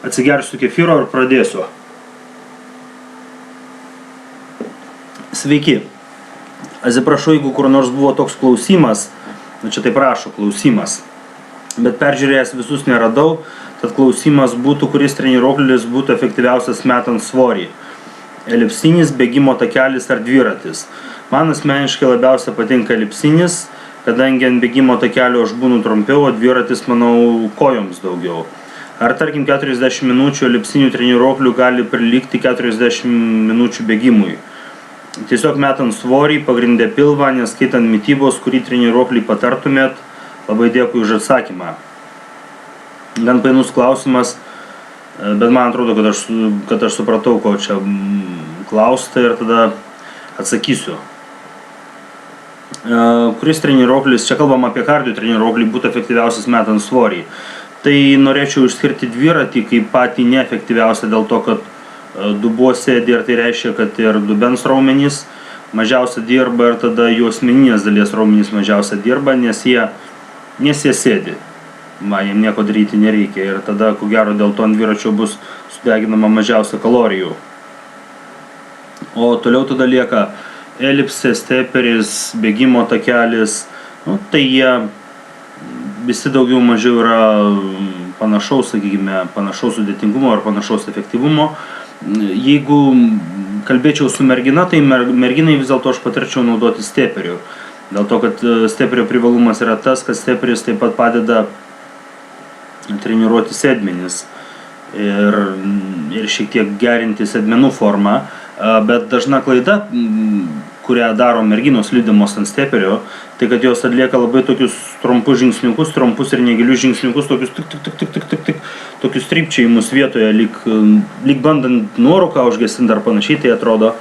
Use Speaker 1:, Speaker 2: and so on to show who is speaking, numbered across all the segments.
Speaker 1: Atsigersiu kefyro ir pradėsiu. Sveiki. Atsiprašau, jeigu kur nors buvo toks klausimas, čia taip rašo klausimas, bet peržiūrėjęs visus neradau, tad klausimas būtų, kuris treniruoklis būtų efektyviausias metant svorį. Elipsinis, bėgimo takelis ar dviratis. Man asmeniškai labiausia patinka elipsinis, kadangi ant bėgimo takelio aš būnu trumpiau, o dviratis, manau, kojoms daugiau. Ar tarkim 40 minučių elipsinių treniruoklių gali prilygti 40 minučių bėgimui. Tiesiog metant svorį, pagrindė pilvą, neskaitant mitybos, kurį treniruoklį patartumėt, labai dėkui už atsakymą. Gan painus klausimas, bet man atrodo, kad aš supratau, ko čia klausta ir tada atsakysiu. Kuris treniruoklis, čia kalbam apie kardio treniruoklį, būtų efektyviausias metant svorį. Tai norėčiau išskirti dviratį kaip patį neefektyviausią dėl to, kad dubuo sėdi ir tai reiškia, kad ir dubens raumenys mažiausia dirba ir tada jų asmeninės dalies raumenys mažiausia dirba, nes jie sėdi. Jiem nieko daryti nereikia ir tada, ko gero, dėl to ant dviračio bus sudeginama mažiausia kalorijų. O toliau tada lieka elipsė, steperis, bėgimo takelis, tai jie visi daugiau mažiau yra panašaus, sakykime, panašaus sudėtingumo ar panašaus efektyvumo. Jeigu kalbėčiau su mergina, tai merginai vis dėlto aš patarčiau naudoti steperių. Dėl to, kad steperio privalumas yra tas, kad steperis taip pat padeda treniruoti sėdmenis ir šiek tiek gerinti sėdmenų formą. Bet dažna klaida, kurią daro merginos lydimos ant steperio, tai kad jos atlieka labai tokius trumpus žingsniukus, trumpus ir negilius žingsniukus, tokius tokius trypčiojimus vietoje, lyg bandant nuorūką užgesinti ar panašiai, tai atrodo.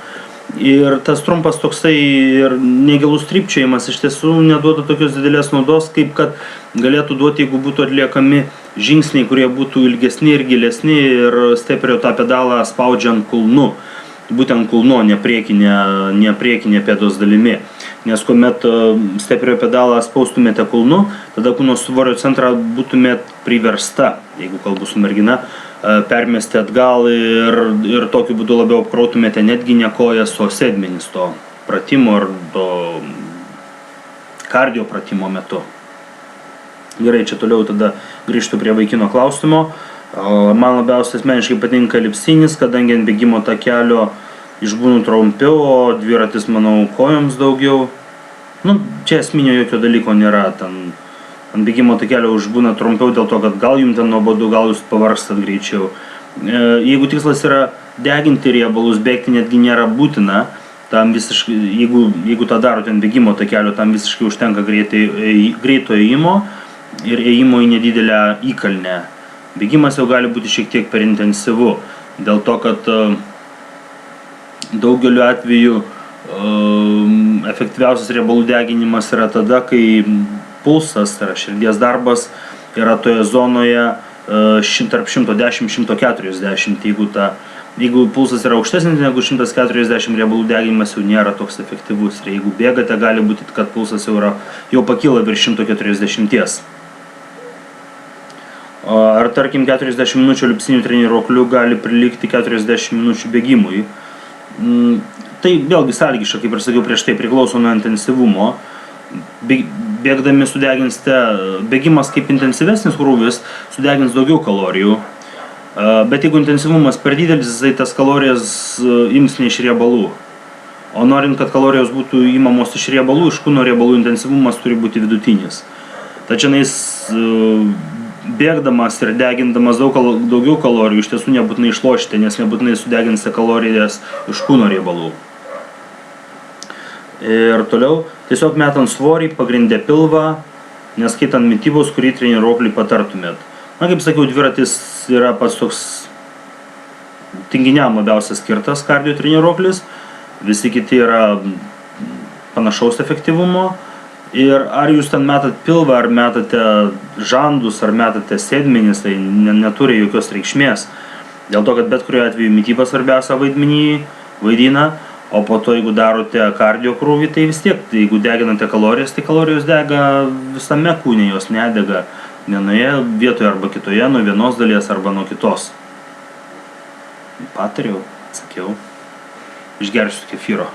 Speaker 1: Ir tas trumpas toksai ir negilus trypčiojimas iš tiesų neduoda tokios didelės naudos, kaip kad galėtų duoti, jeigu būtų atliekami žingsniai, kurie būtų ilgesni ir gilesni ir steperio tą pedalą spaudžiant kulnu. Būtent kulnu, ne priekinė pėdos dalimi. Nes kuomet steperio pedalą spaustumėte kulnu, tada kūno svorio centrą būtumėt priversta, jeigu kalbu su mergina, permesti atgal ir tokiu būdu labiau apkrautumėte netgi ne kojas, o sėdmenis to pratimo ar to kardio pratimo metu. Gerai, čia toliau tada grįžtu prie vaikino klausimo. Man labiausiai asmeniškai patinka elipsinis, kadangi ant bėgimo takelio išbūnu trumpiau, o dviratis, manau, kojoms daugiau. Čia esminio jokio dalyko nėra. Ant bėgimo takelio išbūna trumpiau dėl to, kad gal jums ten nuobodu, gal jūs pavarstat greičiau. Jeigu tikslas yra deginti riebalus, bėgti netgi nėra būtina. Jeigu tą darote ant bėgimo takelio, tam visiškai užtenka greito ėjimo ir ėjimo į nedidelę įkalnę. Bėgimas jau gali būti šiek tiek per intensyvu, dėl to, kad daugeliu atveju efektyviausias riebalų deginimas yra tada, kai pulsas, tai yra širdies darbas, yra toje zonoje tarp 110-140. Jeigu pulsas yra aukštesnis negu 140, riebalų deginimas jau nėra toks efektyvus. Ir jeigu bėgate, gali būti, kad pulsas jau pakyla virš 140. Ar tarkim 40 minučių elipsinių treniruoklių gali prilygti 40 minučių bėgimui. Tai vėlgi sąlygiška, kaip ir sakiau prieš tai, priklauso nuo intensyvumo. Bėgdami sudeginsite, bėgimas kaip intensyvesnis krūvis sudegins daugiau kalorijų. Bet jeigu intensyvumas per didelis, tai tas kalorijas ims ne iš riebalų. O norint, kad kalorijos būtų imamos iš riebalų, iš kūno riebalų intensyvumas turi būti vidutinis. Tačiau bėgdamas ir degindamas daugiau kalorijų iš tiesų nebūtinai išlošite, nes nebūtinai sudeginsite kalorijas iš kūno riebalų. Ir toliau, tiesiog metant svorį, pagrindė pilvą, neskaitant mitybos, kurį treniruoklį patartumėt. Kaip sakiau, dviratis yra pats toks tinginiam labiausiai skirtas kardio treniruoklis, visi kiti yra panašaus efektyvumo. Ir ar jūs ten metat pilvą, ar metate žandus, ar metate sėdmenis, tai neturi jokios reikšmės. Dėl to, kad bet kuriuo atveju mityba svarbiausia vaidmenį vaidina, o po to, jeigu darote kardio krūvį, tai vis tiek, jeigu deginate kalorijas, tai kalorijos dega visame kūne, jos nedega vienoje vietoje arba kitoje, nuo vienos dalies arba nuo kitos. Patariau, atsakiau. Išgersiu kefyro.